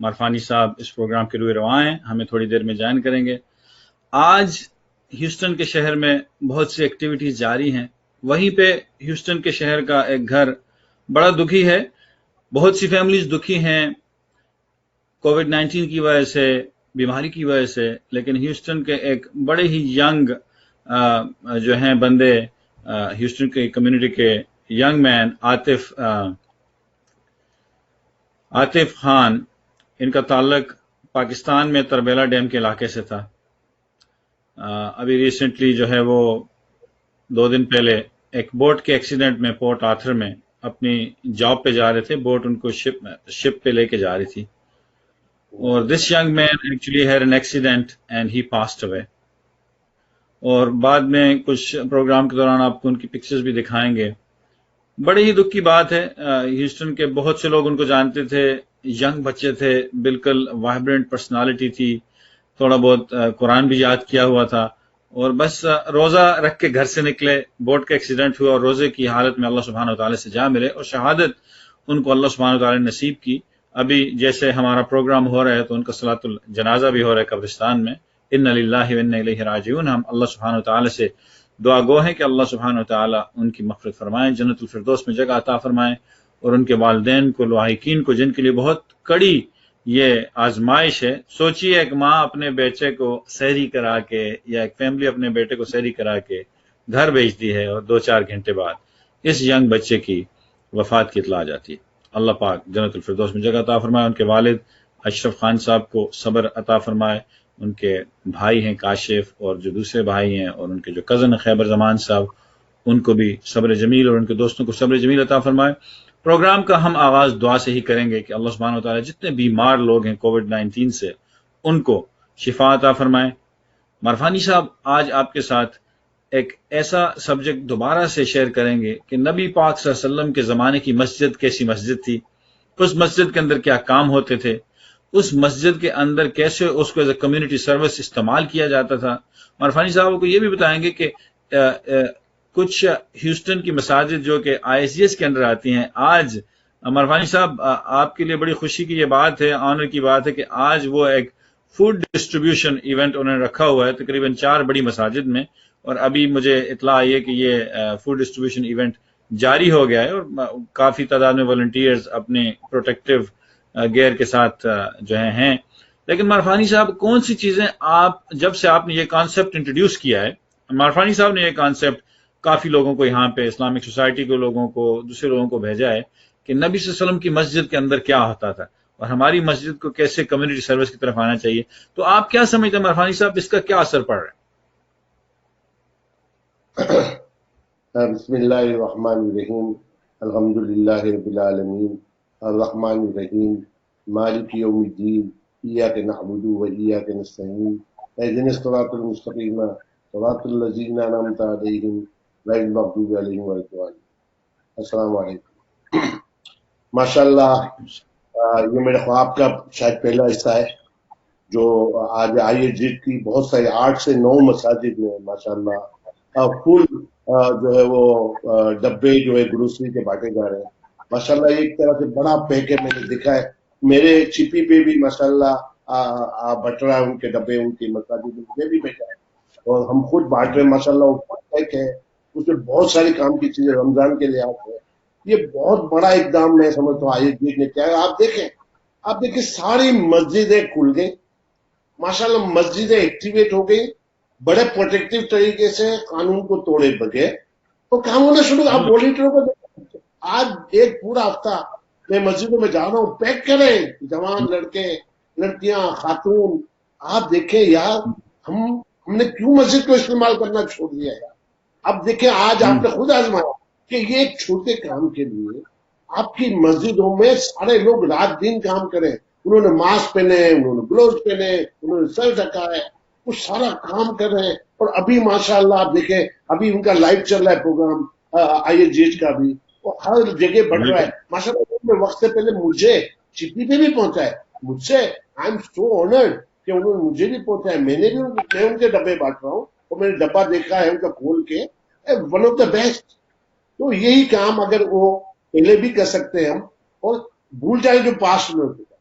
مارفانی صاحب اس پروگرام کے روئے رواں ہیں، ہمیں تھوڑی دیر میں جوائن کریں گے۔ آج ہیوسٹن کے شہر میں بہت سی ایکٹیویٹیز جاری ہیں، وہیں پہ ہیوسٹن کے شہر کا ایک گھر بڑا دکھی ہے، بہت سی فیملیز دکھی ہیں کووڈ 19 کی وجہ سے، بیماری کی وجہ سے، لیکن ہیوسٹن کے ایک بڑے ہی ینگ جو ہیں بندے، ہیوسٹن کے کمیونٹی کے ینگ مین عاطف خان، ان کا تعلق پاکستان میں تربیلا ڈیم کے علاقے سے تھا۔ ابھی ریسنٹلی جو ہے وہ 2 دن پہلے ایک بوٹ کے ایکسیڈنٹ میں پورٹ آرتھر میں اپنی جاب پہ جا رہے تھے، بوٹ ان کو شپ پہ لے کے جا رہی تھی، اور دس young man actually had an accident and he passed away. اور بعد میں کچھ پروگرام کے دوران آپ کو ان کی پکچرز بھی دکھائیں گے۔ بڑی ہی دکھ کی بات ہے، ہیوسٹن کے بہت سے لوگ ان کو جانتے تھے، ینگ بچے تھے، بالکل وائبرنٹ پرسنالٹی تھی، تھوڑا بہت قرآن بھی یاد کیا ہوا تھا، اور بس روزہ رکھ کے گھر سے نکلے، بوٹ کا ایکسیڈنٹ ہوا اور روزے کی حالت میں اللہ سبحانہ وتعالی سے جا ملے، اور شہادت ان کو اللہ سبحانہ وتعالی نے نصیب کی۔ ابھی جیسے ہمارا پروگرام ہو رہا ہے تو ان کا صلاۃ الجنازہ بھی ہو رہا ہے قبرستان میں۔ انا للہ و انا الیہ راجعون، ہم اللہ سبحانہ وتعالی سے دعا گو ہیں کہ اللہ سبحانہ وتعالی ان کی مغفرت فرمائیں، جنت الفردوس میں جگہ عطا فرمائیں، اور ان کے والدین کو، لاحقین کو، جن کے لیے بہت کڑی یہ آزمائش ہے۔ سوچیے ایک ماں اپنے بیٹے کو سحری کرا کے، یا ایک فیملی اپنے بیٹے کو سحری کرا کے گھر بھیجتی ہے، اور 2-4 گھنٹے بعد اس ینگ بچے کی وفات کی اطلاع آ جاتی ہے۔ اللہ پاک جنت الفردوس میں جگہ عطا فرمائے، ان کے والد اشرف خان صاحب کو صبر عطا فرمائے، ان کے بھائی ہیں کاشف اور جو دوسرے بھائی ہیں، اور ان کے جو کزن خیبر زمان صاحب، ان کو بھی صبر جمیل، اور ان کے دوستوں کو صبر جمیل عطا فرمائے۔ پروگرام کا ہم آغاز دعا سے ہی کریں گے کہ اللہ سبحانہ وتعالی جتنے بیمار لوگ ہیں کووڈ 19 سے، ان کو شفا عطا فرمائے۔ مارفانی صاحب آج آپ کے ساتھ ایک ایسا سبجیکٹ دوبارہ سے شیئر کریں گے کہ نبی پاک صلی اللہ علیہ وسلم کے زمانے کی مسجد کیسی مسجد تھی، اس مسجد کے اندر کیا کام ہوتے تھے، اس مسجد کے اندر کیسے اس کو ایز اے کمیونٹی سروس استعمال کیا جاتا تھا۔ مارفانی صاحب کو یہ بھی بتائیں گے کہ کچھ ہیوسٹن کی مساجد جو کہ ISGS کے اندر آتی ہیں، آج مارفانی صاحب آپ کے لیے بڑی خوشی کی یہ بات ہے، آنر کی بات ہے کہ آج وہ ایک فوڈ ڈسٹریبیوشن ایونٹ انہوں نے رکھا ہوا ہے تقریباً 4 بڑی مساجد میں، اور ابھی مجھے اطلاع آئی ہے کہ یہ فوڈ ڈسٹریبیوشن ایونٹ جاری ہو گیا ہے، اور کافی تعداد میں والنٹیئرز اپنے پروٹیکٹیو گیئر کے ساتھ جو ہیں۔ لیکن مارفانی صاحب کون سی چیزیں جب سے آپ نے یہ کانسیپٹ انٹروڈیوس کیا ہے، مارفانی صاحب نے یہ کانسیپٹ کافی لوگوں کو یہاں پہ اسلامک سوسائٹی کے لوگوں کو، دوسرے لوگوں کو بھیجا ہے کہ نبی صلی اللہ علیہ وسلم کی مسجد کے اندر کیا ہوتا تھا اور ہماری مسجد کو کیسے کمیونٹی سروس کی طرف آنا چاہیے، تو آپ کیا سمجھتے ہیں مارفانی صاحب اس کا کیا اثر پڑ رہا ہے؟ بسم اللہ الرحمن الرحیم، الحمدللہ رب العالمین، الرحمن الرحیم، مالک یوم الدین، ایاک نعبد و ایاک نستعین، اہدنا الصراط المستقیم صراط الذین انعمت علیہم غیر المغضوب علیہم ولا الضالین۔ السلام علیکم۔ ماشاءاللہ یہ میرے خواب کا شاید پہلا حصہ ہے جو آج ISGS کی بہت ساری 8 سے 9 مساجد میں ماشاءاللہ فل جو ہے وہ ڈبے جو ہے گروسری کے بانٹے جا رہے ہیں۔ ماشاءاللہ ایک طرح سے بڑا پیک ہے، میں نے دیکھا ہے میرے چپی پہ بھی ماشاءاللہ بٹ رہا ہے ان کے ڈبے، ان کی مساجد میں بھی بیٹھا ہے اور ہم خود بانٹ رہے ہیں ماشاءاللہ۔ اوپر پیک ہے، اس میں بہت ساری کام کی چیزیں رمضان کے لیے آتے ہیں۔ یہ بہت بڑا اقدام میں سمجھتا ہوں ISGS نے کیا ہے۔ آپ دیکھیں ساری مسجدیں کھل گئی ماشاءاللہ، مسجدیں ایکٹیویٹ ہو گئی، بڑے پروٹیکٹیو طریقے سے قانون کو توڑے بغیر تو کام ہونا شروع۔ آپ والنٹیئروں کو آج ایک پورا ہفتہ میں مسجدوں میں جا رہا ہوں، پیک کریں جوان لڑکے لڑکیاں خاتون۔ آپ دیکھیں یار ہم نے کیوں مسجد کو استعمال کرنا چھوڑ دیا یار۔ اب دیکھیں آج آپ نے خود آزمایا کہ یہ ایک چھوٹے کام کے لیے آپ کی مسجدوں میں سارے لوگ رات دن کام کریں، انہوں نے ماسک پہنے، انہوں نے گلوز پہنے، انہوں نے سر ڈھکا ہے، وہ سارا کام کر رہے ہیں۔ اور ابھی ماشاءاللہ آپ دیکھیں ابھی ان کا لائیو چل رہا ہے پروگرام ISGS کا بھی، وہ ہر جگہ بڑھ رہا ہے ماشاءاللہ۔ وقت سے پہلے مجھے چٹھی پہ بھی پہنچا ہے، مجھ سے آئی ایم سو آنرڈ کہ انہوں نے مجھے بھی پہنچا ہے، میں ان کے ڈبے بانٹ رہا ہوں اور میں نے ڈبہ دیکھا ہے ان کا کھول کے، ون آف دا بیسٹ۔ تو یہی کام اگر وہ پہلے بھی کر سکتے ہیں ہم، اور بھول جائیں جو پاسٹ میں ہوتا ہے۔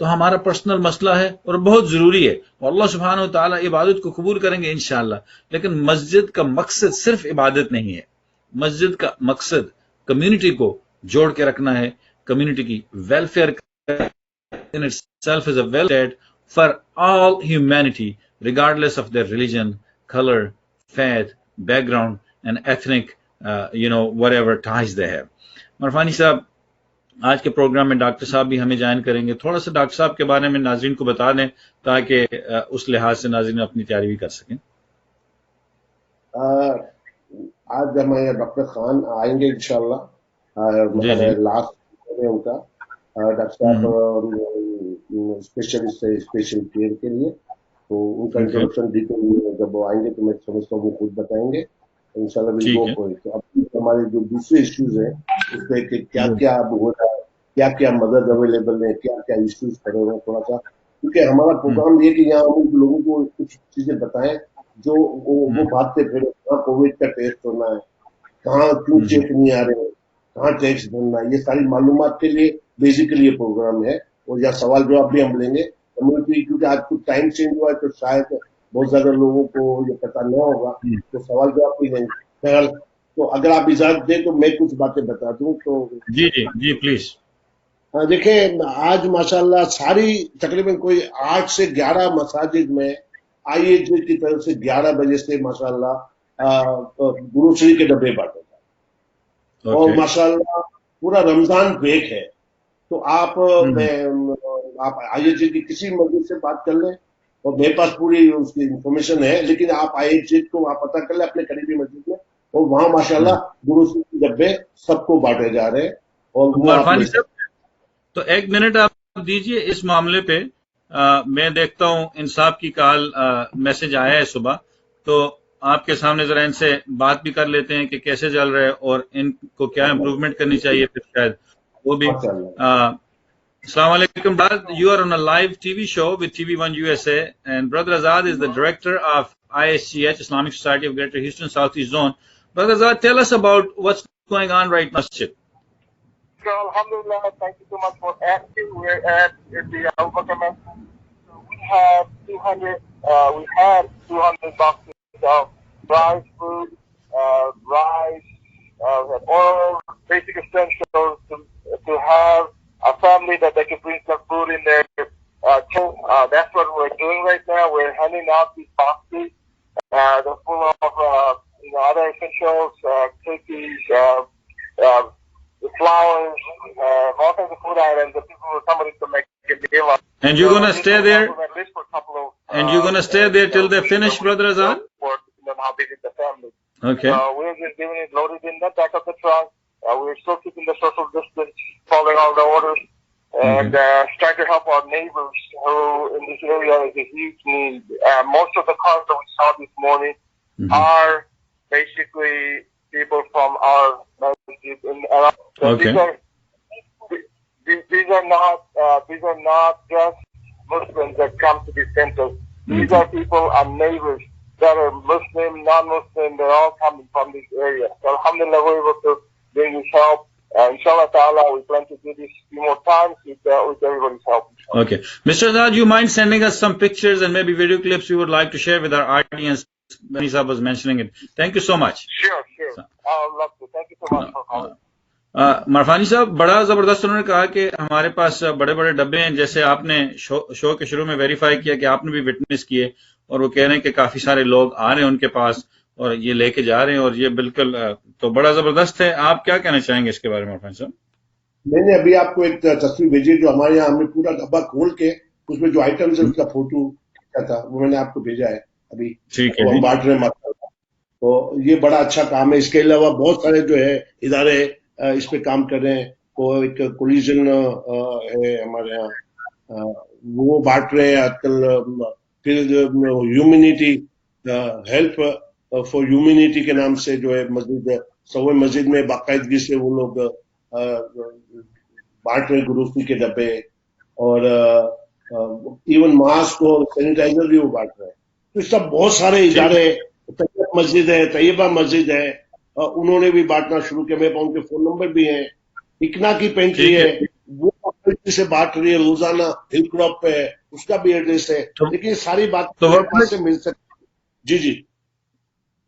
تو ہمارا پرسنل مسئلہ ہے اور بہت ضروری ہے، اور اللہ سبحانہ و تعالیٰ عبادت کو قبول کریں گے انشاءاللہ. لیکن مسجد کا مقصد صرف عبادت نہیں ہے، مسجد کا مقصد کمیونٹی کو جوڑ کے رکھنا ہے، کمیونٹی کی welfare in itself is a welfare for all humanity regardless of their religion, color, faith, background and ethnic whatever ties they have. مرفانی صاحب آج کے پروگرام میں ڈاکٹر صاحب بھی ہمیں جوائن کریں گے. تھوڑا سا ڈاکٹر صاحب کے بارے میں ناظرین کو بتا دیں تاکہ اس لحاظ سے ناظرین اپنی تیاری بھی کر سکیں. آج ہمارے ڈاکٹر خان آئیں گے انشاءاللہ. لاسٹ ان کا ڈاکٹر صاحب اسپیشلسٹ ہے اسپیشل کیئر کے لیے، تو ان کا انٹروڈکشن ڈیٹیل جب وہ آئیں گے تو میں سمجھتا ہوں وہ خود بتائیں گے انشاءاللہ. تو اب ہمارے جو دوسرے ایشوز ہیں اس پہ کہ کیا کیا اب ہو رہا ہے، کیا کیا مدد اویلیبل ہے، کیا کیا ایشوز کھڑے ہوئے ہیں تھوڑا سا، کیونکہ ہمارا پروگرام یہ کہ یہاں ہم لوگوں کو کچھ چیزیں بتائیں جو وہ بھاگتے پھرے کہاں کووڈ کا ٹیسٹ ہونا ہے، کہاں کیوں چیک نہیں آ رہے ہیں، کہاں ٹیکس بھرنا ہے، یہ ساری معلومات کے لیے بیسیکلی یہ پروگرام ہے. اور یا سوال جواب بھی ہم لیں گے کمیونٹی، کیونکہ آج کچھ ٹائم چینج ہوا ہے تو شاید بہت زیادہ لوگوں کو یہ پتہ نہ ہوگا، تو سوال جواب بھی لیں گے. تو اگر آپ اجازت دیں تو میں کچھ باتیں بتا دوں. تو جی پلیز. دیکھیں آج ماشاءاللہ ساری تقریباً کوئی 8 سے 11 مساجد میں آئی ایچ جے کی طرف سے 11 بجے سے ماشاءاللہ گروسری کے ڈبے بانٹے جائیں. اور ماشاءاللہ پورا رمضان بریک ہے، تو آپ آئی ایچ جے کی کسی مسجد سے بات کر لیں، اور میرے پاس پوری اس کی انفارمیشن ہے، لیکن آپ آئی ایچ جے کو وہاں پتہ کر لیں اپنے قریبی مسجد میں، اور وہاں ماشاءاللہ گروسری کے ڈبے سب کو بانٹے جا رہے ہیں. اور تو ایک منٹ آپ دیجئے اس معاملے پہ. میں دیکھتا ہوں انصاف کی کال میسج آیا ہے صبح، تو آپ کے سامنے ذرا ان سے بات بھی کر لیتے ہیں کہ کیسے چل رہے ہیں اور ان کو کیا امپروومنٹ کرنی چاہیے پھر شاید وہ بھی. السلام علیکم. You are on a live TV show with TV1 USA and Brother Azad is the director of ISCH, Islamic Society of Greater Houston Southeast Zone. Brother Azad, tell us about what's going on right now. So, alhamdulillah, thank you so much for asking. We're at the Al-Bakr Masjid. We had 200 boxes of rice food, rice, oil, basic essentials to have a family that they can bring some food in there. That's what we're doing right now. We're handing out these boxes. They're full of other essentials, cookies, flowers, all kinds of food items that people were coming to make a meal of. And you're going to stay there? And you're going to stay there till they finish, Brother Azad? How big is the family? Okay. We're just giving it loaded in the back of the trunk. We're still keeping the social distance, following all the orders, and trying to help our neighbors who in this area is a huge need. Most of the cars that we saw this morning are basically people from our masjid. Okay. These are not just Muslims that come to these centers. These are people, our neighbors that are Muslim, non-Muslim. They're all coming from this area. So alhamdulillah, we're able to bring this help. Inshallah ta'ala, we plan to do this a few more times with everybody's help. Okay. Mr. Azad, you mind sending us some pictures and maybe video clips you would like to share with our audience? Benisa was mentioning it. Thank you so much. Sure. I'd love to. Thank you so much for calling. مرفانی صاحب بڑا زبردست انہوں نے کہا کہ ہمارے پاس بڑے بڑے ڈبے ہیں، جیسے آپ نے شو کے شروع میں ویریفائی کیا کہ آپ نے بھی وٹنس کیے، اور وہ کہہ رہے ہیں کہ کافی سارے لوگ آ رہے ہیں ان کے پاس اور یہ لے کے جا رہے ہیں، اور یہ بالکل تو بڑا زبردست ہے. آپ کیا کہنا چاہیں گے اس کے بارے میں مرفانی صاحب؟ میں نے ابھی آپ کو ایک تصویر بھیجی جو ہمارے یہاں ہم نے پورا ڈبہ کھول کے اس میں جو آئٹمز ہے اس کا فوٹو کیا تھا وہ میں نے آپ کو بھیجا ہے ابھی. ٹھیک ہے. ہم بانٹ رہے ہیں تو یہ بڑا اچھا کام ہے. اس کے علاوہ بہت سارے جو ہے ادارے اس پہ کام کر رہے ہیں. وہ ایک کولیجن ہے ہمارے یہاں، وہ بانٹ رہے ہیں آج کل. پھر ہیومینٹی ہیلپ فار ہیومینٹی کے نام سے جو ہے مسجد سوئے مسجد میں باقاعدگی سے وہ لوگ بانٹ رہے گروسری کے ڈبے، اور ایون ماسک اور سینیٹائزر بھی وہ بانٹ رہے ہیں. تو اس طرح بہت سارے ادارے، طیب مسجد ہے، طیبہ مسجد ہے، انہوں نے بھی بانٹنا شروع کیا. میرے پاس ان کے فون نمبر بھی ہیں. اکنا کی پینٹری ہے، وہ سے بات رہی ہے روزانہ ہل کراپ پہ، اس کا بھی ایڈریس ہے، لیکن یہ ساری بات میرے پاس سے مل سکتی. جی جی.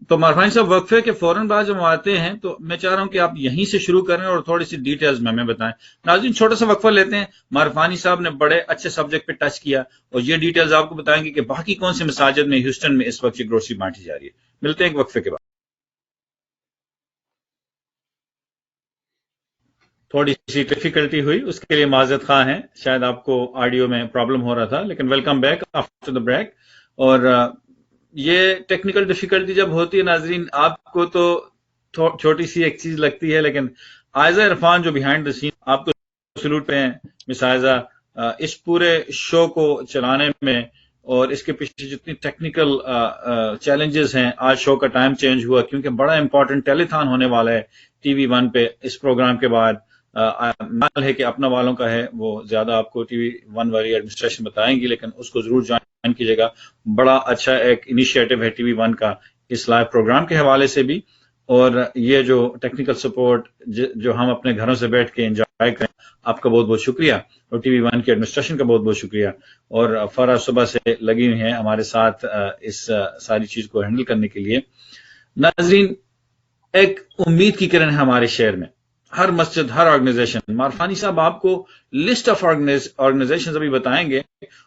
تو مارفانی صاحب وقفے کے فوراً بعد جب آتے ہیں تو میں چاہ رہا ہوں کہ آپ یہیں سے شروع کریں اور تھوڑی سی ڈیٹیلز میں ہمیں بتائیں. ناظرین چھوٹا سا وقفہ لیتے ہیں. مارفانی صاحب نے بڑے اچھے سبجیکٹ پہ ٹچ کیا اور یہ ڈیٹیلز آپ کو بتائیں گے کہ باقی کون سے مساجد میں ہیوسٹن میں اس وقت یہ گروسری بانٹی جا رہی ہے. ملتے ہیں ایک وقفے کے بعد. تھوڑی سی ڈیفیکلٹی ہوئی، اس کے لیے معذرت خواہ ہیں، شاید آپ کو آڈیو میں پرابلم ہو رہا تھا، لیکن welcome back after the break. اور یہ ٹیکنیکل ڈیفیکلٹی جب ہوتی ہے ناظرین، آپ کو تو چھوٹی سی ایک چیز لگتی ہے، لیکن عائزہ عرفان جو بیہائنڈ دا سین، آپ کو سلوٹ پہ ہیں مس عائزہ، اس پورے شو کو چلانے میں اور اس کے پیچھے جتنی ٹیکنیکل چیلنجز ہیں. آج شو کا ٹائم چینج ہوا کیونکہ بڑا امپورٹنٹ ٹیلی تھان ہونے والا ہے ٹی وی ون پہ اس پروگرام کے بعد. مال ہے کہ اپنا والوں کا ہے، وہ زیادہ آپ کو ٹی وی ون والی ایڈمنسٹریشن بتائیں گی، لیکن اس کو ضرور جوائن کیجیے گا. بڑا اچھا ایک انیشیٹو ہے ٹی وی ون کا اس لائیو پروگرام کے حوالے سے بھی، اور یہ جو ٹیکنیکل سپورٹ جو ہم اپنے گھروں سے بیٹھ کے انجوائے کریں، آپ کا بہت بہت شکریہ، اور ٹی وی ون کی ایڈمنسٹریشن کا بہت بہت شکریہ. اور فرا صبح سے لگی ہوئی ہیں ہمارے ساتھ اس ساری چیز کو ہینڈل کرنے کے لیے. ناظرین، ایک امید کی کرن ہے ہمارے شہر میں، ہر مسجد، ہر آرگنائزیشن. مارفانی صاحب آپ کو لسٹ آف آرگنائزیشن ابھی بتائیں گے.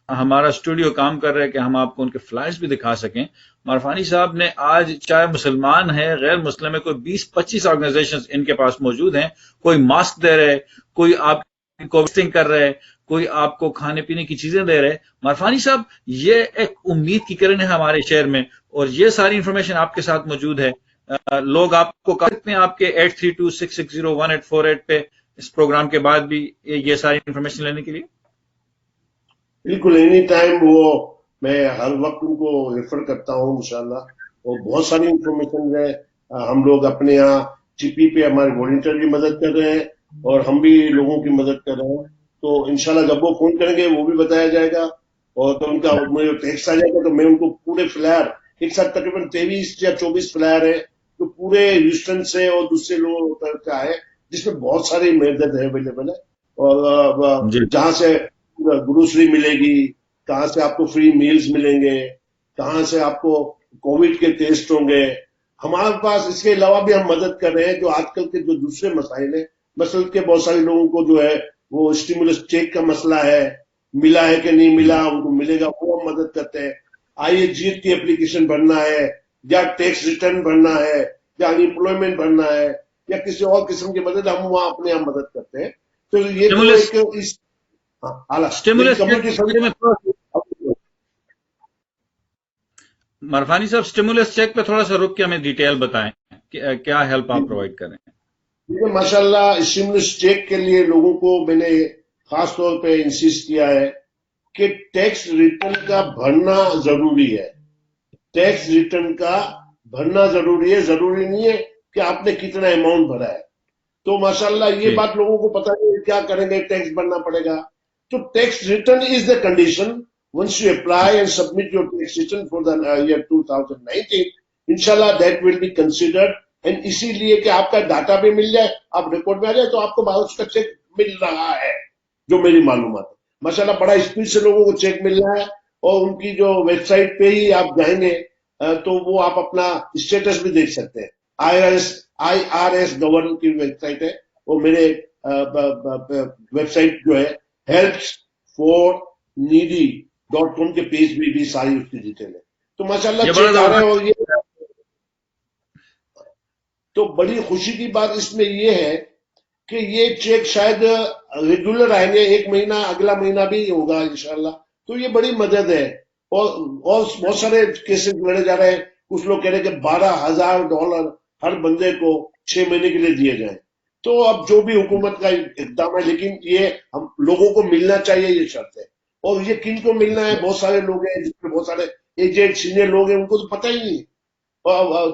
ہمارا اسٹوڈیو کام کر رہا ہے کہ ہم آپ کو ان کے فلائرز بھی دکھا سکیں. مارفانی صاحب نے آج چاہے مسلمان ہے غیر مسلم ہے، کوئی 20-25 آرگنائزیشن ان کے پاس موجود ہیں. کوئی ماسک دے رہے، کوئی آپ کو ٹیسٹنگ کر رہے، کوئی آپ کو کھانے پینے کی چیزیں دے رہے. مارفانی صاحب، یہ ایک امید کی کرن ہے ہمارے شہر میں، اور یہ ساری انفارمیشن آپ کے ساتھ موجود ہے. لوگ آپ کو کہہ سکتے ہیں آپ کے 8326601848 پہ اس پروگرام کے بعد بھی یہ ساری انفارمیشن لینے کے لیے. بالکل اینی ٹائم، وہ میں ہر وقت ان کو ریفر کرتا ہوں انشاءاللہ. اور بہت ساری انفارمیشن ہے. ہم لوگ اپنے یہاں ٹی پی پہ ہمارے والنٹیئر بھی مدد کر رہے ہیں اور ہم بھی لوگوں کی مدد کر رہے ہیں. تو انشاءاللہ جب وہ فون کریں گے وہ بھی بتایا جائے گا، اور تو ان کا مجھے ٹیکسٹ آ جائے گا تو میں ان کو پورے فلائر، ایک ساتھ تقریباً 23 یا 24 فلائر ہے جو پورے ہیوسٹن سے اور دوسرے لوگوں کا ہے، جس میں بہت ساری مدد ہے اویلیبل ہے. اور جہاں سے گروسری ملے گی، کہاں سے آپ کو فری میلز ملیں گے، کہاں سے آپ کو کووڈ کے ٹیسٹ ہوں گے ہمارے پاس. اس کے علاوہ بھی ہم مدد کر رہے ہیں جو آج کل کے جو دوسرے مسائل ہیں. مثلا کے بہت سارے لوگوں کو جو ہے وہ اسٹیمولس چیک کا مسئلہ ہے، ملا ہے کہ نہیں ملا، ان کو ملے گا، وہ ہم مدد کرتے ہیں. آئی ایچ جی کی اپلیکیشن بھرنا ہے، یا ٹیکس ریٹرن بھرنا ہے، یا انپلائمنٹ بھرنا ہے، یا کسی اور قسم کی مدد، ہم وہاں اپنے یہاں مدد کرتے ہیں. تو یہ تو ایک مارفانی صاحب، اسٹیمولس چیک پہ تھوڑا سا رک کے ہمیں ڈیٹیل بتائیں کہ کیا ہیلپ آپ پرووائڈ کر رہے ہیں. ماشاء اللہ اسٹیمولس چیک کے لیے لوگوں کو میں نے خاص طور پہ انسسٹ کیا ہے کہ ٹیکس ریٹرن کا بھرنا ضروری ہے. ٹیکس ریٹرن کا بھرنا ضروری ہے، ضروری نہیں ہے کہ آپ نے کتنا اماؤنٹ بھرا ہے. تو ماشاءاللہ یہ بات لوگوں کو پتا نہیں کیا کریں گے، ٹیکس بھرنا پڑے گا. تو tax return is the condition. Once you apply and submit your tax return for the year 2019 انشاءاللہ that will be considered. And اسی لیے کہ آپ کا ڈاٹا بھی مل جائے، آپ ریکارڈ میں آ جائے، تو آپ کو اس کا چیک مل رہا ہے جو میری معلومات ہے. ماشاءاللہ بڑا اسپیڈ سے لوگوں کو چیک مل رہا ہے. اور ان کی جو ویب سائٹ پہ ہی آپ جائیں گے تو وہ آپ اپنا اسٹیٹس بھی دیکھ سکتے ہیں. آئی آر ایس گورن کی ویب سائٹ ہے، وہ میرے ویب سائٹ جو ہے helps for needy.com کے پیج میں بھی ساری اس کی ڈیٹیل ہے. تو ماشاءاللہ چیک آ رہے ہیں. اور یہ تو بڑی خوشی کی بات اس میں یہ ہے کہ یہ چیک شاید ریگولر آئیں گے، ایک مہینہ اگلا مہینہ بھی ہوگا انشاءاللہ. تو یہ بڑی مدد ہے. اور بہت سارے کیسز لڑے جا رہے ہیں. کچھ لوگ کہہ رہے ہیں کہ $12,000 ہر بندے کو 6 مہینے کے لیے دیے جائیں. تو اب جو بھی حکومت کا اقدام ہے، لیکن یہ ہم لوگوں کو ملنا چاہیے، یہ شرط ہے. اور یہ کن کو ملنا ہے؟ بہت سارے لوگ ہیں جس میں بہت سارے ایجنٹ سینئر لوگ ہیں، ان کو تو پتہ ہی نہیں.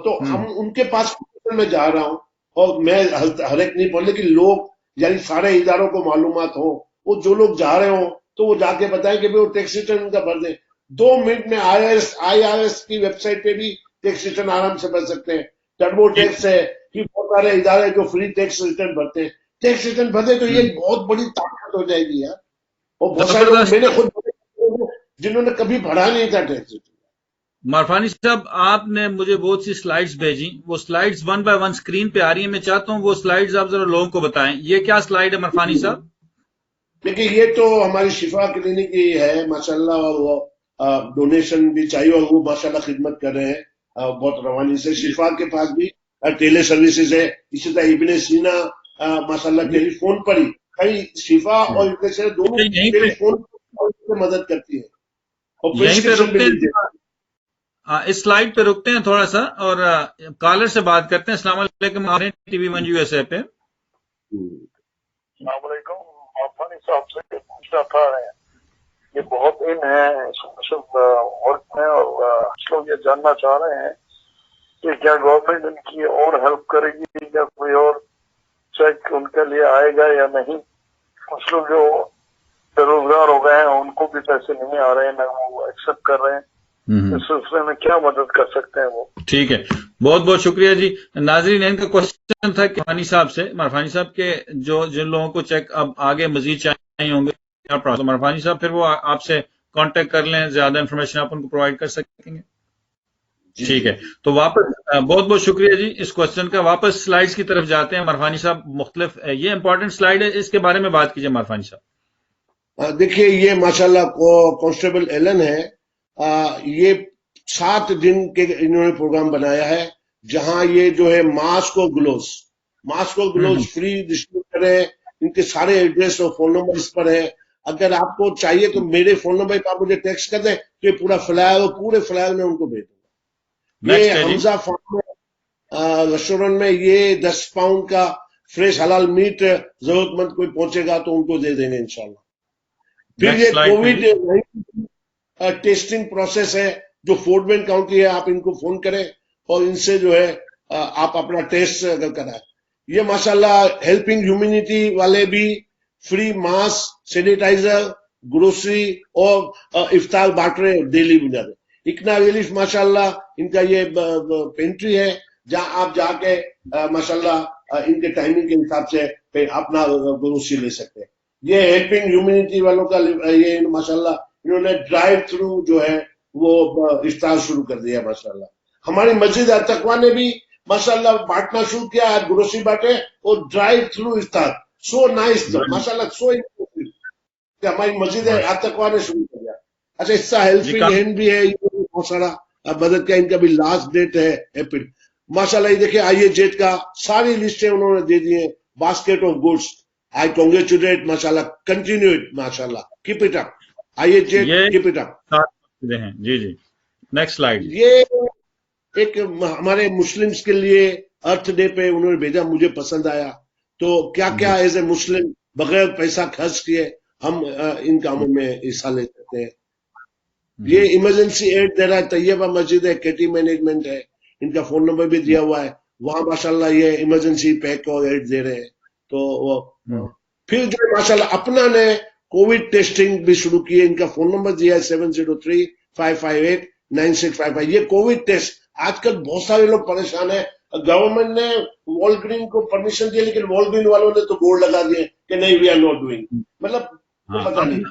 تو ہم ان کے پاس میں جا رہا ہوں، اور میں ہر ایک نہیں بول، لیکن لوگ یعنی سارے اداروں کو معلومات ہو، وہ جو لوگ جا رہے ہوں تو وہ جا کے بتائیں کہ وہ ٹیکس ریٹرن ان کا بھر دیں. 2 منٹ میں آئی آر ایس کی ویب سائٹ پہ بھی ٹیکس ریٹرن آرام سے بھر سکتے ہیں. ٹربو ٹیکس ہے کہ بہت سارے ادارے جو فری ٹیکس ریٹرن بھرتے ہیں. ٹیکس ریٹرن بھرے تو یہ بہت بڑی طاقت ہو جائے گی یار. اور بہت سارے لوگ میں نے خود جنہوں نے کبھی بھرا نہیں تھا ٹیکس ریٹرن. مرفانی صاحب آپ نے مجھے بہت سی سلائیڈز بھیجی، وہ سلائیڈز 1 بائی 1 اسکرین پہ آ رہی ہیں، میں چاہتا ہوں وہ سلائیڈز آپ ذرا لوگوں کو بتائیں. یہ کیا سلائیڈ ہے مرفانی صاحب؟ دیکھیے یہ تو ہماری شفا کلینک کی ہے ماشاءاللہ، اور وہ ڈونیشن بھی چاہیے اور وہ ماشاءاللہ خدمت کر رہے ہیں بہت روانی سے. شفا کے پاس بھی ٹیلی سروسز ہے، اسی طرح ابن سینا ماشاءاللہ ٹیلی فون پر ہی کئی شفا اور ابن سینا دونوں ٹیلی فون پر مدد کرتی ہے اور پرسکرپشن بھی ملتی ہے. اس سلائیڈ پہ رکتے ہیں تھوڑا سا اور کالر سے بات کرتے ہیں. السلام علیکم، ٹی وی 1 USA پہ. السلام علیکم. مرفانی صاحب سے پوچھنا تھا، یہ بہت ان ہے ملک میں اور لوگ یہ جاننا چاہ رہے ہیں کہ کیا گورنمنٹ ان کی اور ہیلپ کرے گی یا کوئی اور چیک ان کے لیے آئے گا یا نہیں. کچھ لوگ جو بے روزگار ہو گئے ہیں ان کو بھی پیسے نہیں آ رہے ہیں، نہ وہ ایکسپٹ کر رہے ہیں. اس سلسلے میں کیا مدد کر سکتے ہیں وہ؟ ٹھیک ہے، بہت بہت شکریہ جی. ناظرین ان کا کوشچن تھا مرفانی صاحب سے، مرفانی صاحب کے جن لوگوں کو چیک اب آگے مزید چاہیے ہوں گے کیا پرابلم، مرفانی صاحب پھر وہ آپ سے کانٹیکٹ کر لیں، زیادہ انفارمیشن آپ ان کو پرووائڈ کر سکیں گے. ٹھیک ہے، تو واپس بہت بہت شکریہ جی اس کوشچن کا. واپس سلائیڈز کی طرف جاتے ہیں. مرفانی صاحب مختلف یہ امپورٹنٹ سلائیڈ ہے، اس کے بارے میں بات کیجیے مرفانی صاحب. دیکھیے یہ ماشاءاللہ کانسٹیبل ایلن ہے، یہ 7 دن کے انہوں نے پروگرام بنایا ہے جہاں یہ جو ہے ماسک اور گلوز فری ڈسٹریبیوٹ کریں. ان کے سارے ایڈریس اور فون نمبر اس پر ہے. اگر آپ کو چاہیے تو میرے فون نمبر پہ آپ مجھے ٹیکسٹ کر دیں تو یہ پورا فلائر اور پورے فلائر میں ان کو بھیج دوں گا. یہ حمزہ فارم ریسٹورینٹ میں یہ 10 پاؤنڈ کا فریش حلال میٹ ضرورت مند کوئی پہنچے گا تو ان کو دے دیں گے انشاءاللہ. پھر یہ کووڈ ٹیسٹنگ پروسیس ہے جو فورٹ وین کاؤنٹی ہے، آپ ان کو فون کریں اور ان سے جو ہے آپ اپنا ٹیسٹ اگر کرائیں. یہ ماشاءاللہ ہیلپنگ ہیومینٹی والے بھی فری ماسک، سینیٹائزر، گروسری اور افطار بانٹ رہے ڈیلی بنیاد. اکنا ریلیف ماشاءاللہ ان کا یہ پینٹری ہے جہاں آپ جا کے ماشاءاللہ ان کے ٹائمنگ کے حساب سے اپنا گروسری لے سکتے ہیں. یہ ہیلپنگ ہیومینٹی والوں کا یہ ماشاءاللہ انہوں نے ڈرائیو تھرو جو ہے وہ افطار شروع کر دیا ماشاءاللہ. ہماری مسجد التقویٰ نے بھی ماشاءاللہ بانٹنا شروع کیا، گروسری بانٹے اور ڈرائیو تھرو افطار. سو نائس ماشاءاللہ، سو کہ ہماری مسجد التقویٰ نے شروع کر دیا. اچھا اس کا ہیلپنگ ہینڈ بھی ہے، بہت سارا مدد کا. ان کا بھی لاسٹ ڈیٹ ہے اپریل ماشاءاللہ. یہ دیکھیں آئیے جیٹ کا ساری لسٹیں انہوں نے دے دی ہیں. Basket of goods. I congratulate mashallah, continue it mashallah, keep it up. آئیے جیٹ keep it up. جی جی نیکسٹ سلائیڈ. یہ ایک ہمارے مسلمز کے لیے ارتھ ڈے پہ انہوں نے بھیجا، مجھے پسند آیا. تو کیا کیا ایز اے مسلم بغیر پیسہ خرچ کیے ہم ان کاموں میں حصہ لے سکتے ہیں. یہ ایمرجنسی ایڈ دے رہا ہے. طیبہ مسجد ہے، کیٹی مینجمنٹ ہے، ان کا فون نمبر بھی دیا ہوا ہے. وہاں ماشاءاللہ یہ ایمرجنسی پیک اور ایڈ دے رہے ہیں. تو وہ پھر جو ماشاءاللہ اپنا نے کووڈ ٹیسٹنگ بھی شروع کی ہے. ان کا فون نمبر دیا ہے 703-558-9655. یہ کووڈ ٹیسٹ آج کل بہت سارے لوگ پریشان ہیں. گورنمنٹ نے والگرین کو پرمیشن دی لیکن والگرین والوں نے تو بورڈ لگا دیے کہ نہیں وی آر ناٹ ڈوئنگ. مطلب پتہ نہیں.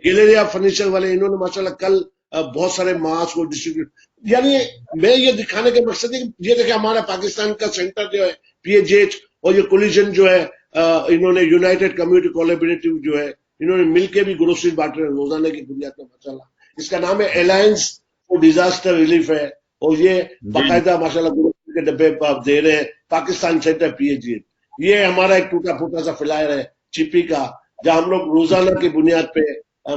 گیلیریا فرنیچر والے انہوں نے ماشاءاللہ کل بہت سارے ماسک کو ڈسٹریبیوٹ. یعنی میں یہ دکھانے کے مقصد ہے کہ یہ دیکھیں ہمارا پاکستان کا سینٹر جو ہے PHH اور یہ کولیجن جو ہے انہوں نے یونائٹڈ کمیونٹی کولیبریٹو جو ہے انہوں نے مل کے بھی گروسری بانٹ رہے ہیں روزانہ کی بنیاد پر ماشاءاللہ. اس کا نام ہے الائنس فور ڈیزاسٹر ریلیف ہے اور یہ باقاعدہ ماشاءاللہ گروسری کے ڈبے دے رہے ہیں. Pakistan centre PHH. یہ ہمارا ایک ٹوٹا پھوٹا سا فلائر ہے چپی کا جہاں ہم لوگ روزانہ کی بنیاد پہ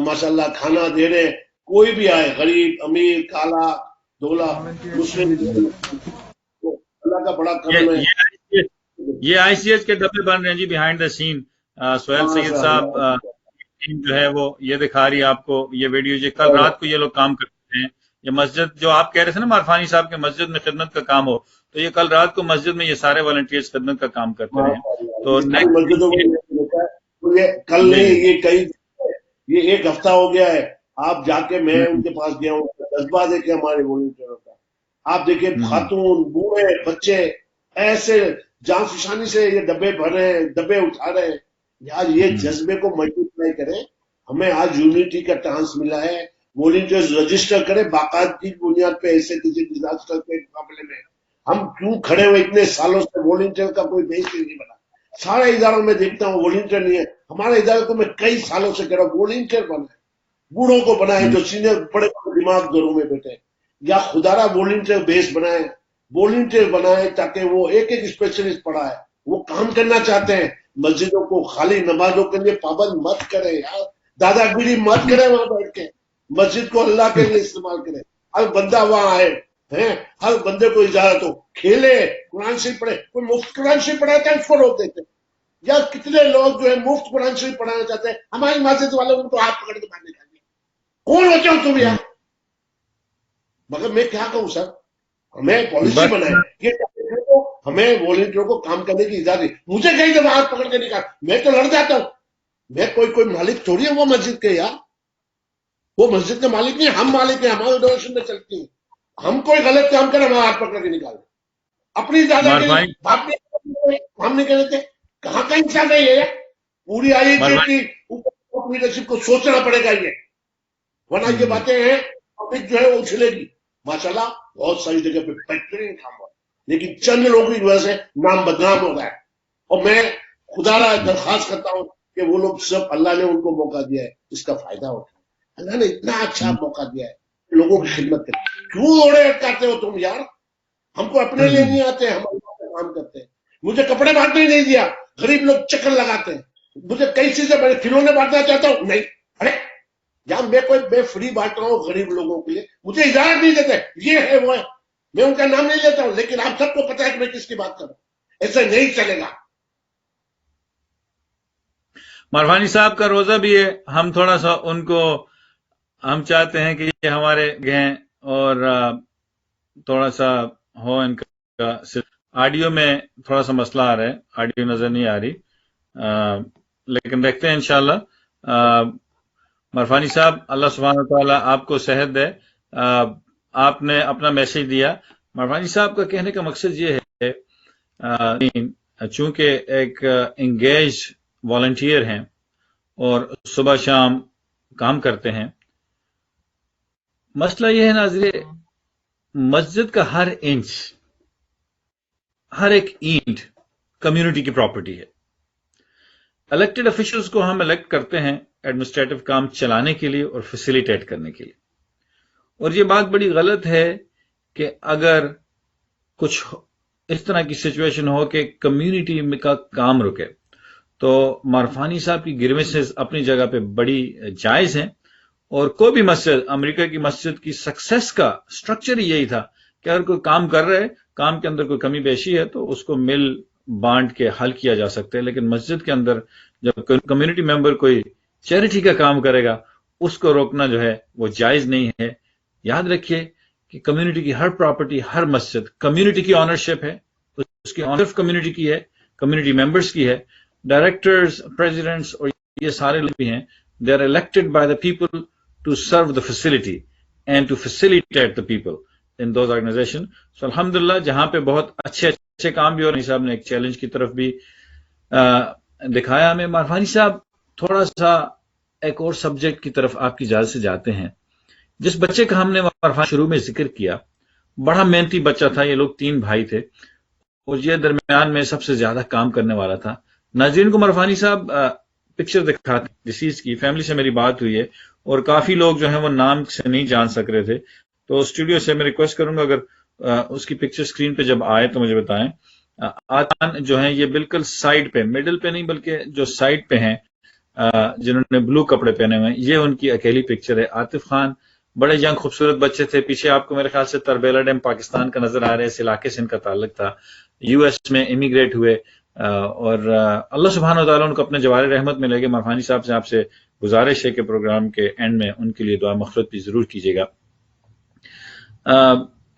ماشاءاللہ کھانا دے رہے ہیں. کوئی بھی آئے، غریب، امیر، کالا، دھولا، مسلم، اللہ کا بڑا کرم ہے. یہ ICH کے ڈبے بن رہے ہیں جی بیہائنڈ دا سین. سہیل سید صاحب جو ہے وہ یہ دکھا رہی ہے آپ کو یہ ویڈیو. جو کل رات کو یہ لوگ کام کرتے ہیں. یہ مسجد جو آپ کہہ رہے تھے نا مرفانی صاحب کے مسجد میں خدمت کا کام ہو، تو یہ کل رات کو مسجد میں یہ سارے والنٹیئرز خدمت کا کام کرتے رہے. تو کل نہیں، یہ کئی یہ ایک ہفتہ ہو گیا ہے. آپ جا کے میں ان کے پاس گیا ہوں، جذبہ دیکھے ہمارے والنٹیئروں کا. آپ دیکھیں خاتون، بوڑھے، بچے ایسے جان فشانی سے یہ ڈبے بھر رہے ہیں، ڈبے اٹھا رہے ہیں. یار یہ جذبے کو مضبوط نہیں کریں. ہمیں آج یونٹی کا چانس ملا ہے، والنٹیئرز رجسٹر کرے باقاعدگی کی بنیاد پہ ایسے کسی ڈیزاسٹر کے مقابلے میں. ہم کیوں کھڑے ہوئے اتنے سالوں سے؟ والنٹیئر کا کوئی بیس ہی نہیں بنا. سارے اداروں میں دیکھتا ہوں والنٹیئر نہیں ہے. ہمارے ادارے کو میں کئی سالوں سے کہہ رہا ہوں والنٹیئر بنائے، بوڑھوں کو بنائے جو سینئر بڑے دماغ گھروں میں بیٹھے، یا خدارہ والنٹیئر بیس بنائے، والنٹیئر بنائے تاکہ وہ ایک ایک اسپیشلسٹ پڑھا ہے. وہ کام کرنا چاہتے ہیں. مسجدوں کو خالی نمازوں کے لیے پابند مت کرے یار، دادا گیری مت کرے. وہاں بیٹھ کے مسجد کو اللہ کے لیے استعمال کرے. ہر بندہ وہاں آئے ہیں، ہر بندے کو اجازت ہو، کھیلے، قرآن شریف پڑھے. کوئی مفت قرآن شریف پڑھاتا ہے اس کو روک دیتے ہیں. یا کتنے لوگ جو ہے مفت قرآن شریف پڑھانا چاہتے ہیں، ہماری مسجد والے ان کو ہاتھ پکڑ کے باہر نکال دیا. کون ہوتے ہو تم یار؟ مگر میں کیا کہوں سر، ہمیں پالیسی بنائے کہ ہمیں والنٹیئر کو کام کرنے کی اجازت. مجھے کہیں دفعہ ہاتھ پکڑ کے نکال، میں تو لڑ جاتا ہوں. میں کوئی مالک تھوڑی ہے وہ مسجد کے یار، وہ مسجد کے مالک نہیں، ہم مالک ہیں، ہمارے ڈوریشن میں چلتی ہیں. ہم کوئی غلط کام کریں ہمارا ہاتھ پکڑ کے نکال دیں اپنی اجازت کے لیے. ہم نہیں کہتے کہاں کا انسان ہے یہ؟ پوری آئی کی لیڈرشپ کو سوچنا پڑے گا یہ، ورنہ یہ باتیں ہیں پبلک جو ہے وہ اچھلے گی. ماشاءاللہ بہت ساری جگہ پہ بہترین کام ہوا، لیکن چند لوگوں کی وجہ سے نام بدنام ہو رہا ہے. اور میں خدا را درخواست کرتا ہوں کہ وہ لوگ سب اللہ نے ان کو موقع دیا ہے، اس کا فائدہ اٹھائیں. اللہ نے اتنا اچھا موقع دیا ہے لوگوں کی خدمت کریں. کیوں اوڑے اٹکاتے ہو تم یار؟ ہم کو اپنے لیے نہیں آتے، ہم اللہ کا کام کرتے ہیں. مجھے کپڑے بانٹنے نہیں دیا، غریب لوگ چکر لگاتے ہیں. مجھے کئی چیزیں میں کھلونے بانٹنا چاہتا ہوں، نہیں. ارے جہاں میں فری بانٹ رہا ہوں غریب لوگوں کے لیے، مجھے اجازت نہیں دیتے. یہ ہے وہ ہے، میں ان کا نام نہیں لیتا ہوں، لیکن آپ سب کو پتا ہے کہ میں کس کی بات کروں. ایسے نہیں چلے گا. مروانی صاحب کا روزہ بھی ہے، ہم تھوڑا سا ان کو ہم چاہتے ہیں کہ یہ ہمارے گئیں اور تھوڑا سا ہو ان کا. آڈیو میں تھوڑا سا مسئلہ آ رہا ہے، آڈیو نظر نہیں آ رہی، لیکن دیکھتے ہیں انشاءاللہ. مرفانی صاحب اللہ سبحانہ وتعالی آپ کو صحت دے. آپ نے اپنا میسج دیا. مرفانی صاحب کا کہنے کا مقصد یہ ہے چونکہ ایک انگیج والنٹیئر ہیں اور صبح شام کام کرتے ہیں. مسئلہ یہ ہے ناظرین، مسجد کا ہر انچ، ہر ایک اینٹ کمیونٹی کی پراپرٹی ہے. الیکٹڈ افیشلز کو ہم الیکٹ کرتے ہیں ایڈمنسٹریٹو کام چلانے کے لیے اور فیسیلیٹیٹ کرنے کے لیے. اور یہ بات بڑی غلط ہے کہ اگر کچھ اس طرح کی سچویشن ہو کہ کمیونٹی کا کام رکے تو مارفانی صاحب کی گریوینسز اپنی جگہ پہ بڑی جائز ہیں. اور کوئی بھی مسجد، امریکہ کی مسجد کی سکسیس کا سٹرکچر ہی یہی تھا کہ اگر کوئی کام کر رہے، کام کے اندر کوئی کمی بیشی ہے تو اس کو مل بانٹ کے حل کیا جا سکتا ہے. لیکن مسجد کے اندر جب کمیونٹی ممبر کوئی چیریٹی کا کام کرے گا اس کو روکنا جو ہے وہ جائز نہیں ہے. یاد رکھیے کہ کمیونٹی کی ہر پراپرٹی، ہر مسجد کمیونٹی کی آنرشپ ہے، اس کی آنرشپ کمیونٹی کی ہے، کمیونٹی ممبرز کی ہے. ڈائریکٹرز، پریزیڈنٹس اور یہ سارے لوگ بھی ہیں، they are elected by the people to serve the facility and to facilitate the people in those organization. So الحمدللہ جہاں پہ بہت اچھے کام بھی ہو رہے ہیں. صاحب نے ایک چیلنج کی طرف بھی دکھایا ہمیں. مارفانی صاحب تھوڑا سا ایک اور سبجیکٹ کی طرف آپ کی اجازت سے جاتے ہیں. جس بچے کا ہم نے مارفانی شروع میں ذکر کیا، بڑا محنتی بچہ تھا. یہ لوگ 3 بھائی تھے اور یہ درمیان میں سب سے زیادہ کام کرنے والا تھا. ناظرین کو مارفانی صاحب پکچر دکھاتے ڈیسیز کی. فیملی سے میری بات ہوئی ہے اور کافی لوگ جو ہیں وہ نام سے نہیں جان سک رہے تھے، تو اسٹوڈیو سے میں ریکویسٹ کروں گا اگر اس کی پکچر سکرین پہ جب آئے تو مجھے بتائیں. آتان جو ہیں یہ بالکل سائڈ پہ، مڈل پہ نہیں بلکہ جو سائڈ پہ ہیں، جنہوں نے بلو کپڑے پہنے ہوئے ہیں، یہ ان کی اکیلی پکچر ہے. عاطف خان بڑے ینگ خوبصورت بچے تھے. پیچھے آپ کو میرے خیال سے تربیلا ڈیم پاکستان کا نظر آ رہا ہے. اس علاقے سے ان کا تعلق تھا. یو ایس میں امیگریٹ ہوئے اور اللہ سبحانہ و تعالیٰ ان کو اپنے جوار رحمت میں لے گئے. مارفانی صاحب سے آپ سے گزارش ہے کہ پروگرام کے اینڈ میں ان کے لیے دعا مغفرت بھی ضرور کیجیے گا.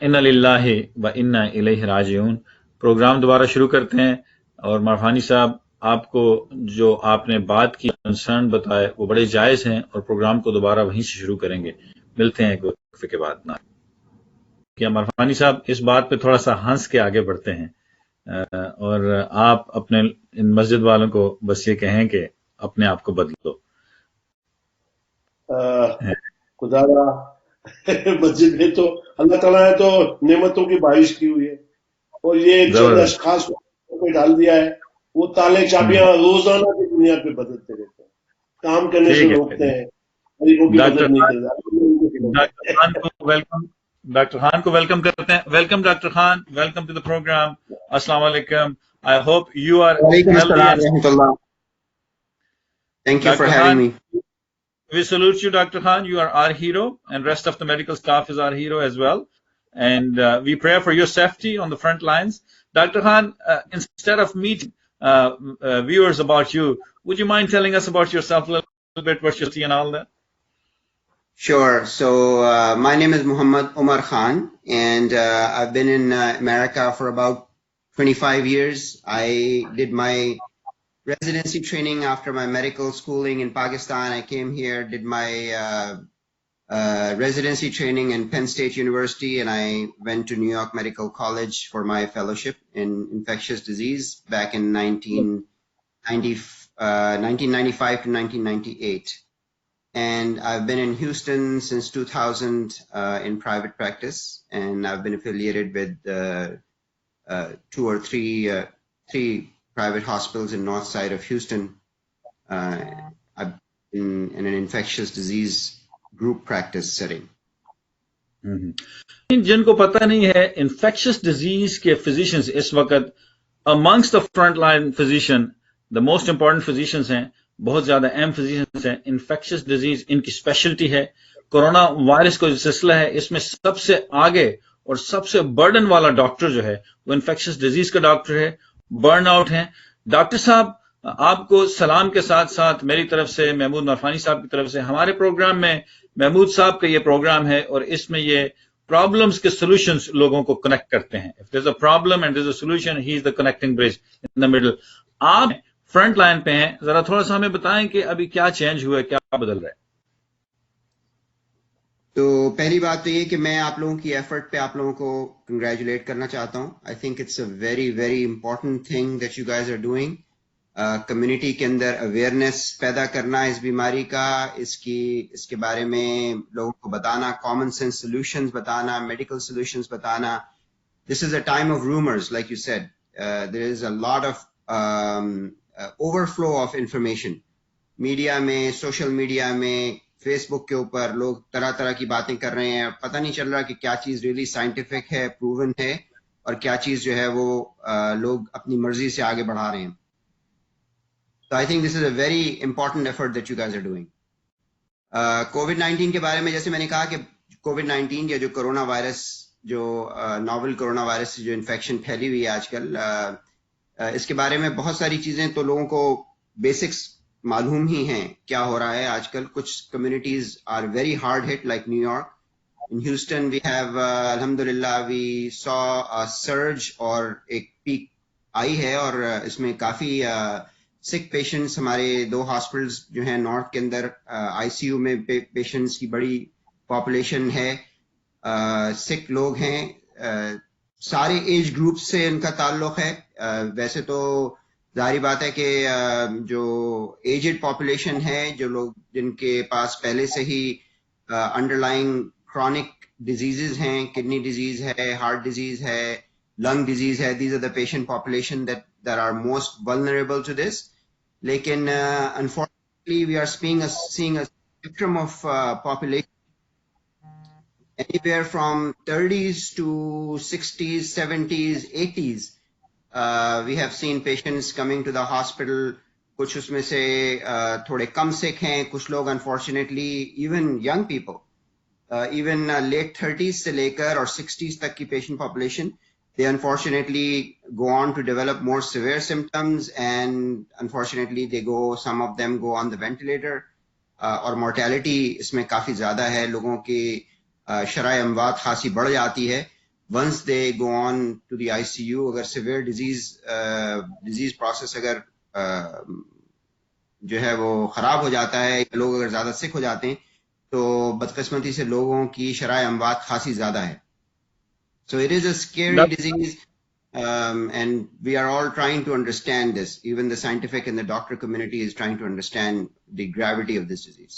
انا للہ و انا الیہ راجعون. پروگرام دوبارہ شروع کرتے ہیں. اور مارفانی صاحب آپ کو جو آپ نے بات کی، کنسرن بتائے، وہ بڑے جائز ہیں اور پروگرام کو دوبارہ وہیں سے شروع کریں گے. ملتے ہیں ایک وقفے کے بعد. کیا مارفانی صاحب اس بات پہ تھوڑا سا ہنس کے آگے بڑھتے ہیں. اور آپ اپنے ان مسجد والوں کو بس یہ کہیں کہ اپنے آپ کو بدلو. خدا را مسجد میں تو اللہ تعالیٰ نے تو نعمتوں کی بارش کی ہوئی ہے، اور یہ چند اشخاص کو ڈال دیا ہے، وہ تالے چابیاں روزانہ کی دنیا پہ بدلتے رہتے ہیں، کام کرنے سے روکتے ہیں، غریبوں کی مدد نہیں کرتے. ڈاکٹر خان کو ویلکم، ڈاکٹر خان کو ویلکم کرتے ہیں. Welcome doctor Khan, welcome to the program. السلام علیکم. I hope you are healthy. Thank you for having me. We salute you, Dr. Khan. You are our hero, and rest of the medical staff is our hero as well. And we pray for your safety on the front lines. Dr. Khan, instead of meeting viewers about you, would you mind telling us about yourself a little bit, what you see and all that? Sure. So my name is Muhammad Umar Khan, and I've been in America for about 25 years. I did my residency training after my medical schooling in Pakistan. I came here, did my residency training in Penn State University, and I went to New York Medical College for my fellowship in infectious disease back in 1995 to 1998. And I've been in Houston since 2000 in private practice, and I've been affiliated with 2 or 3 private hospitals in north side of Houston. I've been in an infectious disease group practice setting. جن کو پتہ نہیں ہے infectious disease کے physicians اس وقت amongst the front line physician, the most important physicians ہیں، بہت زیادہ اہم فزیشنز ہیں. انفیکشس ڈیزیز ان کی اسپیشلٹی ہے. کورونا وائرس کا جو سلسلہ ہے اس میں سب سے آگے اور سب سے برڈن والا ڈاکٹر جو ہے وہ انفیکشس ڈیزیز کا ڈاکٹر ہے. برن آؤٹ ہیں. ڈاکٹر صاحب آپ کو سلام کے ساتھ ساتھ میری طرف سے، محمود نورفانی صاحب کی طرف سے، ہمارے پروگرام میں محمود صاحب کا یہ پروگرام ہے اور اس میں یہ پرابلمس کے سولوشنز لوگوں کو کنیکٹ کرتے ہیں. If there's a problem and there's a solution, he is the connecting bridge in the middle. آپ فرنٹ لائن پہ ہیں، ذرا تھوڑا سا ہمیں بتائیں کہ ابھی کیا چینج ہوا ہے، کیا بدل رہا ہے. تو پہلی بات تو یہ کہ میں آپ لوگوں کی ایفرٹ پہ آپ لوگوں کو کنگریچولیٹ کرنا چاہتا ہوں. I think it's a very very important thing that you guys are doing. Community کے اندر اویئرنیس پیدا کرنا اس بیماری کا، اس کے بارے میں لوگوں کو بتانا، کامن سینس سولوشنز بتانا، میڈیکل سولوشنز بتانا. This is a time of rumours like you said. There is a lot of over flow of information. Media میں، سوشل میڈیا میں، فیس بک کے اوپر لوگ طرح طرح کی باتیں کر رہے ہیں. پتہ نہیں چل رہا کہ کیا چیز ریئلی سائنٹیفک ہے، پروون ہے، اور کیا چیز جو ہے وہ لوگ اپنی مرضی سے آگے بڑھا رہے ہیں. So I think this is a very important effort that you guys are doing. COVID-19 کے بارے میں جیسے میں نے کہا کہ COVID-19 یا جو کرونا وائرس، جو ناول کرونا وائرس سے جو انفیکشن پھیلی ہوئی ہے آج کل، اس کے بارے میں بہت ساری چیزیں تو لوگوں کو بیسکس معلوم ہی ہیں کیا ہو رہا ہے آج کل. کچھ communities are very hard hit like New York. In Houston we have الحمدللہ وی سو سرج، اور ایک پیک آئی ہے، اور اس میں کافی سک پیشنٹس، ہمارے 2 ہاسپٹلس جو ہیں نارتھ کے اندر آئی سی یو میں پیشنٹس کی بڑی پاپولیشن ہے. سک لوگ ہیں، سارے ایج گروپ سے ان کا تعلق ہے. ویسے تو ظاہری بات ہے کہ جو ایجڈ پاپولیشن ہے، جو لوگ جن کے پاس پہلے سے ہی انڈر لائنگ کرونک ڈیزیزز ہیں، کڈنی ڈیزیز ہے، ہارٹ ڈیزیز ہے، لنگ ڈیزیز ہے، these are the patient population that are most vulnerable to this. لیکن unfortunately we are seeing a spectrum of population anywhere from 30s to 60s, 70s, 80s. We have seen patients coming to the hospital. کچھ اس میں سے تھوڑے کم سک ہیں، کچھ لوگ unfortunately even young people, even late 30s سے لے کر اور 60s تک کی patient population, they unfortunately go on to develop more severe symptoms, and unfortunately some of them go on the ventilator. اور mortality اس میں کافی زیادہ ہے، لوگوں کی شرح اموات خاصی بڑھ جاتی ہے once they go on to the ICU. اگر severe disease process اگر جو ہے وہ خراب ہو جاتا ہے، لوگ اگر زیادہ سک ہو جاتے ہیں، تو بدقسمتی سے لوگوں کی شرح اموات خاصی زیادہ ہے. So it is a scary disease. and we are all trying to understand this. Even the scientific and the doctor community is trying to understand the gravity of this disease.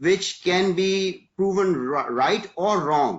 which can be proven right or wrong।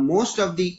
most of the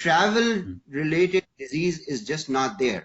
travel related disease is just not there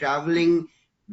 traveling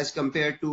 as compared to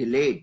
delayed।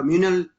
communal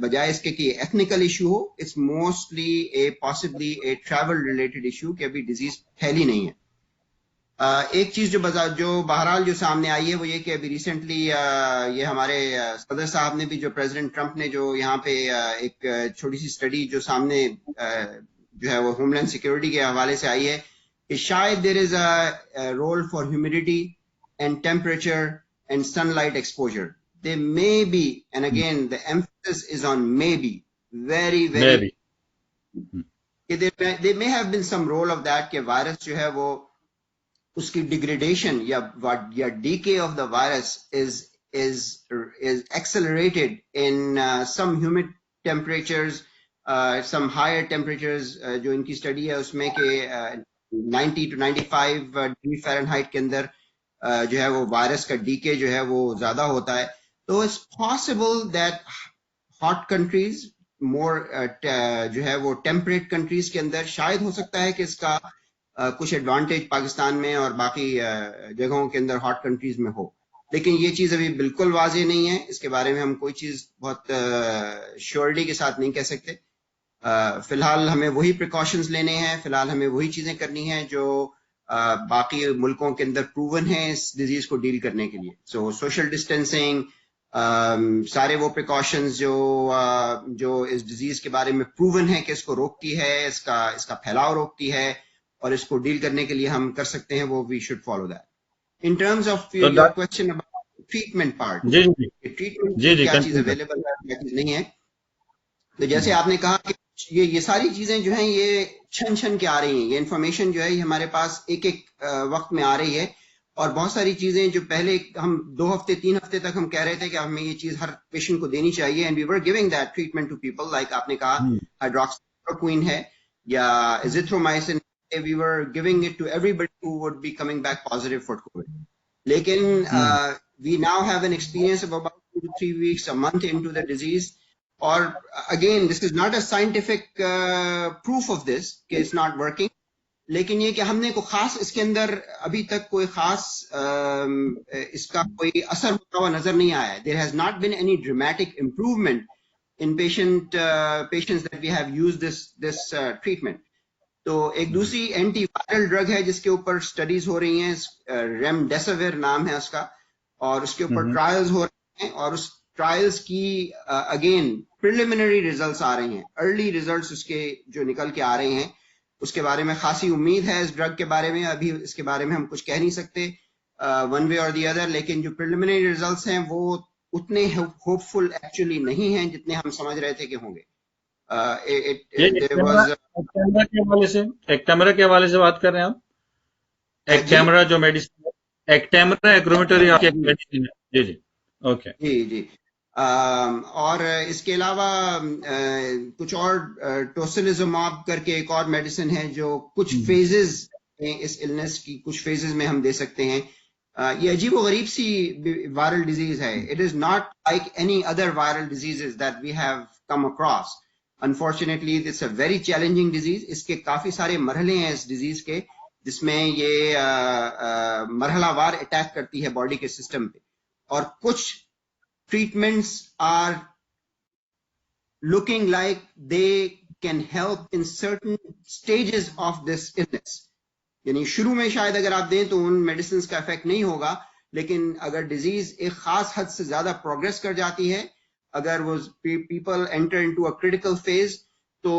بجائے اس کے کہ ethnical issue ہو, it's mostly possibly a travel related issue کہ ابھی disease پھیلی نہیں ہے. ایک چیز جو بہرحال جو سامنے آئی ہے وہ یہ کہ ابھی ریسنٹلی یہ ہمارے صدر صاحب نے بھی, جو پریزیڈنٹ ٹرمپ نے جو یہاں پہ ایک چھوٹی سی اسٹڈی جو سامنے جو ہے وہ ہوم لینڈ سیکورٹی کے حوالے سے آئی ہے کہ شاید there is a role for humidity and temperature and sunlight exposure. They may be, and again, the emphasis is on maybe, very, very. Maybe. There may have been some role of that کہ virus جو ہے وہ اس کی degradation یا decay of the virus is accelerated in some humid temperatures, some higher temperatures. جو ان کی study ہے اس میں کہ 90 to 95 ڈگری فahrenheit کے اندر جو ہے وہ وائرس کا ڈیکے جو ہے وہ زیادہ ہوتا ہے. تو it's possible that hot countries more جو ہے وہ temperate countries کے اندر شاید ہو سکتا ہے کہ اس کا کچھ ایڈوانٹیج پاکستان میں اور باقی جگہوں کے اندر hot countries میں ہو, لیکن یہ چیز ابھی بالکل واضح نہیں ہے. اس کے بارے میں ہم کوئی چیز بہت شیورٹی کے ساتھ نہیں کہہ سکتے. فی الحال ہمیں وہی پریکاشنز لینے ہیں, فی الحال ہمیں وہی چیزیں کرنی ہیں جو باقی ملکوں کے اندر پروون ہیں اس ڈیزیز کو ڈیل کرنے کے لیے. سو سوشل ڈسٹینسنگ, سارے وہ پریکاشنز جو اس ڈیزیز کے بارے میں پروون ہے کہ اس کو روکتی ہے, اس کا پھیلاؤ روکتی ہے اور اس کو ڈیل کرنے کے لیے ہم کر سکتے ہیں, وہ we should follow that. In terms of your question about treatment part, treatment کیا چیز اویلیبل ہے کیا چیز نہیں ہے, تو جیسے آپ نے کہا کہ یہ ساری چیزیں جو ہیں یہ چھن کے آ رہی ہیں, یہ انفارمیشن جو ہے یہ ہمارے پاس ایک وقت میں آ رہی ہے, اور بہت ساری چیزیں جو پہلے ہم 2 ہفتے 3 ہفتے تک ہم کہہ رہے تھے کہ ہمیں یہ چیز ہر پیشنٹ کو دینی چاہیے, and we were giving that treatment to people, like آپ نے کہا ہائیڈروکسیکلوروکوین ہے یا azithromycin, we were giving it to everybody who would be coming back positive for Covid. لیکن we now have an experience of about 2 to 3 weeks, a month into the disease. اور again this is not a scientific proof of this کہ it's not working, لیکن یہ کہ ہم نے کوئی خاص اس کے اندر ابھی تک کوئی خاص اس کا کوئی اثر ہوتا ہوا نظر نہیں آیا ہے. There has not been any dramatic improvement in patients that we have used this treatment. تو ایک دوسری اینٹی وائرل ڈرگ ہے جس کے اوپر اسٹڈیز ہو رہی ہیں, ریمڈیسیویر نام ہے اس کا, اور اس کے اوپر ٹرائلز ہو رہے ہیں, اور اس ٹرائلز کی اگین پریلیمنری ریزلٹس آ رہے ہیں, ارلی ریزلٹس اس کے جو نکل کے آ رہے ہیں. اس کے بارے میں خاصی امید ہے اس ڈرگ کے بارے میں, ابھی اس کے بارے میں ہم کچھ کہہ نہیں سکتے ون وے اور دی ادر, لیکن جو پریلیمنری ریزلٹس ہیں وہ اتنے ہوپ فل ایکچولی نہیں ہیں جتنے ہم سمجھ رہے تھے کہ ہوں گے. ایک کیمرہ کے حوالے سے بات کر رہے ہیں آپ, ایک کیمرہ جو میڈیسن, ایک کیمرہ ایگرومیٹری آپ کی میڈیسن ہے. جی اوکے, جی. اور اس کے علاوہ کچھ اور ٹوسیلزماب کر کے ایک اور میڈیسن ہے جو کچھ فیزز میں اس النس کی کچھ فیزز میں ہم دے سکتے ہیں. یہ عجیب و غریب سی وائرل ڈیزیز ہے. It is not like any other viral diseases that we have come across. Unfortunately it's a very challenging disease. اس کے کافی سارے مرحلے ہیں اس ڈیزیز کے, جس میں یہ مرحلہ وار اٹیک کرتی ہے باڈی کے سسٹم پہ, اور کچھ treatments are looking like they can help in certain stages of this illness. یعنی شروع میں شاید اگر آپ دیں تو ان میڈیسنز کا افیکٹ نہیں ہوگا, لیکن اگر ڈیزیز ایک خاص حد سے زیادہ پروگریس کر جاتی ہے, اگر وہ people enter into a critical phase, تو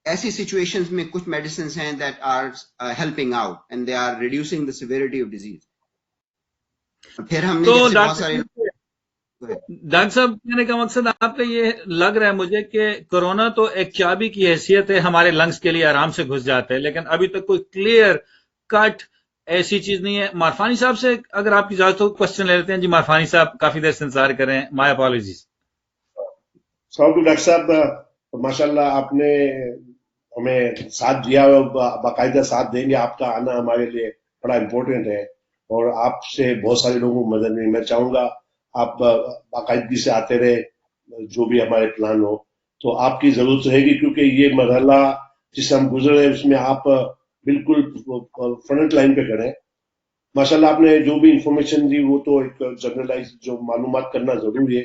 ایسی سچویشنز میں کچھ میڈیسنز ہیں that are helping out and they are reducing the severity of disease. پھر ہم نے بہت سارے ڈاکٹر صاحب کہنے کا مقصد آپ کا یہ لگ رہا ہے مجھے کہ کورونا تو ایک چابی کی حیثیت ہے, ہمارے لنگس کے لیے آرام سے گھس جاتے ہیں, لیکن ابھی تک کوئی کلیئر کٹ ایسی چیز نہیں ہے. مارفانی صاحب سے اگر آپ کی اجازت ہو کوشچن لے لیتے ہیں. جی مارفانی صاحب کافی دیر سے انتظار کر رہے ہیں, مائی اپالوجیز. ڈاکٹر صاحب ماشاء اللہ آپ نے ہمیں ساتھ دیا, باقاعدہ ساتھ دیں گے. آپ کا آنا ہمارے لیے بڑا امپورٹنٹ ہے, اور آپ سے بہت سارے لوگوں کو مدد نہیں. میں چاہوں گا آپ باقاعدگی سے آتے رہے, جو بھی ہمارے پلان ہو. تو آپ کی ضرورت رہے گی, کیونکہ یہ مرحلہ جس سے ہم گزر رہے ہیں اس میں آپ بالکل فرنٹ لائن پہ کھڑے ہیں. ماشاءاللہ آپ نے جو بھی انفارمیشن دی وہ تو ایک جنرلائز جو معلومات کرنا ضروری ہے.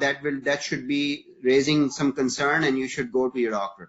that should be raising some concern and you should go to your doctor.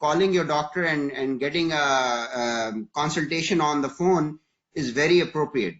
calling your doctor and getting a consultation on the phone is very appropriate.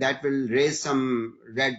that will raise some red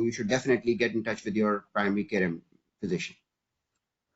you should definitely get in touch with your primary care physician.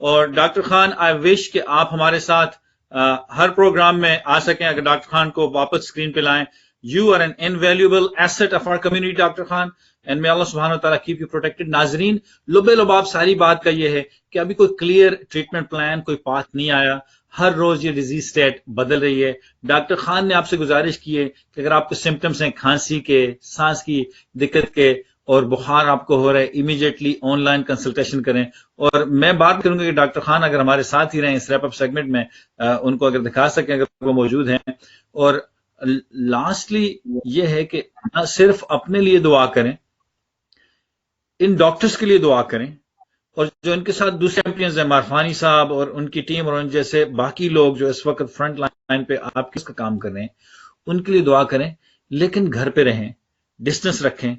اور doctor Khan آئی وش کہ آپ ہمارے ساتھ ہر programme میں آ سکیں. اگر doctor Khan کو واپس اسکرین پہ لائیں. You are an invaluable asset of our community doctor Khan, and میں اللہ سبحانہ تعالیٰ کیپ یو پروٹیکٹڈ. ناظرین, لبے لباب ساری بات کا یہ ہے کہ ابھی کوئی کلیئر ٹریٹمنٹ پلان, کوئی پاتھ نہیں آیا. ہر روز یہ ڈیزیز اسٹیٹ بدل رہی ہے. ڈاکٹر خان نے آپ سے گزارش کی ہے کہ اگر آپ کو سمٹمس ہیں کھانسی کے, سانس کی دقت کے اور بخار آپ کو ہو رہا ہے, امیڈیٹلی آن لائن کنسلٹیشن کریں. اور میں بات کروں گا کہ ڈاکٹر خان اگر ہمارے ساتھ ہی رہیں اس ریپ اپ سیگمنٹ میں, ان کو اگر دکھا سکیں اگر وہ موجود ہیں. اور لاسٹلی یہ ہے کہ نہ صرف اپنے لیے دعا کریں, ان ڈاکٹرز کے لیے دعا کریں, اور جو ان کے ساتھ دوسرے چیمپئنز ہیں, مارفانی صاحب اور ان کی ٹیم اور ان جیسے باقی لوگ جو اس وقت فرنٹ لائن پہ آپ کس کا کام کر رہے ہیں, ان کے لیے دعا کریں. لیکن گھر پہ رہیں, ڈسٹنس رکھیں.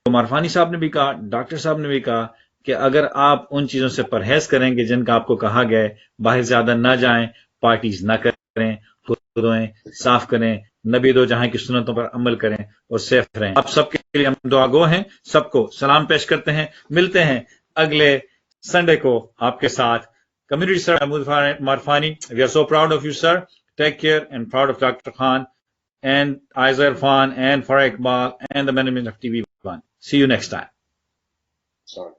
تو مارفانی صاحب نے بھی کہا, ڈاکٹر صاحب نے بھی کہا کہ اگر آپ ان چیزوں سے پرہیز کریں گے جن کا آپ کو کہا گیا ہے, باہر زیادہ نہ جائیں, پارٹیز نہ کریں, دھوئیں, صاف کریں, نبی دو جہاں کی سنتوں پر عمل کریں اور سیف رہیں. آپ سب کے لیے ہم دعا گو ہیں, سب کو سلام پیش کرتے ہیں. ملتے ہیں اگلے سنڈے کو آپ کے ساتھ. Community sir Mahmood Marfani, we are so proud of you sir. Take care and proud of doctor Khan and Aiza Irfan and Farah Iqbal and the management of TV1. See you next time. Sorry.